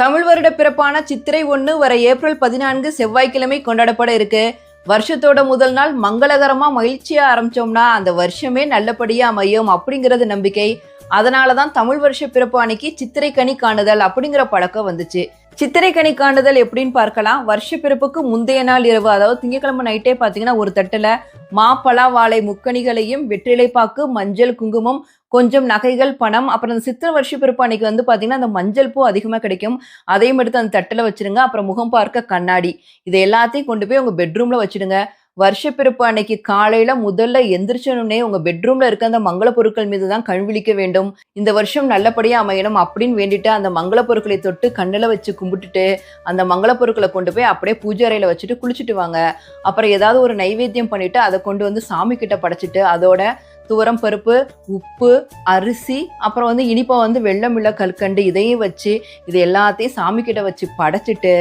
தமிழ் வருட பிறப்பான சித்திரை 1 வர ஏப்ரல் 14 செவ்வாய்க்கிழமை கொண்டாடப்பட இருக்கு. வருஷத்தோட முதல் நாள் மங்களகரமா மகிழ்ச்சியா ஆரம்பிச்சோம்னா அந்த வருஷமே நல்லபடியா அமையும் அப்படிங்கிறது நம்பிக்கை. அதனாலதான் தமிழ் வருஷ பிறப்பு அன்னைக்கு சித்திரை கனி காணுதல் அப்படிங்கிற பழக்கம் வந்துச்சு. சித்திரை கனி காணுதல் எப்படின்னு பார்க்கலாம். வருஷ பிறப்புக்கு முந்தைய நாள் இரவு, அதாவது திங்கட்கிழமை நைட்டே பாத்தீங்கன்னா ஒரு தட்டுல பலா வாழை முக்கணிகளையும் வெற்றிலை பாக்கு, மஞ்சள், குங்குமம், கொஞ்சம் நகைகள், பணம், அப்புறம் அந்த சித்திரை வருஷ பிறப்பு அன்னைக்கு பாத்தீங்கன்னா அந்த மஞ்சள் பூ அதிகமா கிடைக்கும். அதையும் எடுத்து அந்த தட்டுல வச்சிருங்க. அப்புறம் முகம் பார்க்க கண்ணாடி, இதை எல்லாத்தையும் கொண்டு போய் உங்க பெட்ரூம்ல வச்சிடுங்க. வருஷ பிறப்பு அன்னைக்கு காலையில முதல்ல எந்திரிச்சோன்னே உங்க பெட்ரூம்ல இருக்க அந்த மங்கள பொருட்கள் மீது தான் கண் விழிக்க வேண்டும். இந்த வருஷம் நல்லபடியா அமையணும் அப்படின்னு வேண்டிட்டு அந்த மங்கள பொருட்களை தொட்டு கண்ணில் வச்சு கும்பிட்டுட்டு அந்த மங்கள பொருட்களை கொண்டு போய் அப்படியே பூஜை அறையில வச்சுட்டு குளிச்சுட்டு வாங்க. அப்புறம் ஏதாவது ஒரு நைவேத்தியம் பண்ணிட்டு அதை கொண்டு வந்து சாமி கிட்ட படைச்சிட்டு அதோட துவரம் பருப்பு, உப்பு, அரிசி, அப்புறம் இனிப்பா வெள்ளமில்ல கற்கண்டு இதையும் வச்சு இது எல்லாத்தையும் சாமி கிட்ட வச்சு படைச்சிட்டு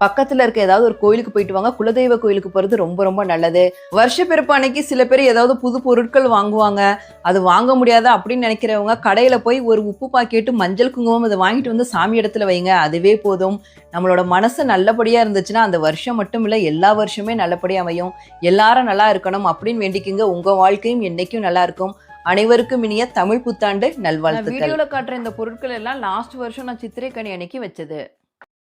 பக்கத்துல இருக்க ஏதாவது ஒரு கோயிலுக்கு போயிட்டு வாங்க. குலதெய்வ கோயிலுக்கு போறது ரொம்ப ரொம்ப நல்லது. வருஷ பிறப்பு அன்னைக்கு சில பேர் ஏதாவது புது பொருட்கள் வாங்குவாங்க. அது வாங்க முடியாத அப்படின்னு நினைக்கிறவங்க கடையில போய் ஒரு உப்பு பாக்கெட்டு, மஞ்சள், குங்குமம் இதை வாங்கிட்டு சாமி இடத்துல வைங்க. அதுவே போதும். நம்மளோட மனசு நல்லபடியா இருந்துச்சுன்னா அந்த வருஷம் மட்டும் இல்ல, எல்லா வருஷமே நல்லபடியா அமையும். எல்லாரும் நல்லா இருக்கணும் அப்படின்னு வேண்டிக்குங்க. உங்க வாழ்க்கையும் என்னைக்கும் நல்லா இருக்கும். அனைவருக்கும் இனிய தமிழ் புத்தாண்டு நல்வாழ்த்துக்கள். வீடியோல காட்டுற இந்த பொருட்கள் எல்லாம் லாஸ்ட் வருஷம் நான் சித்திரை கனி அன்னைக்கு வச்சது.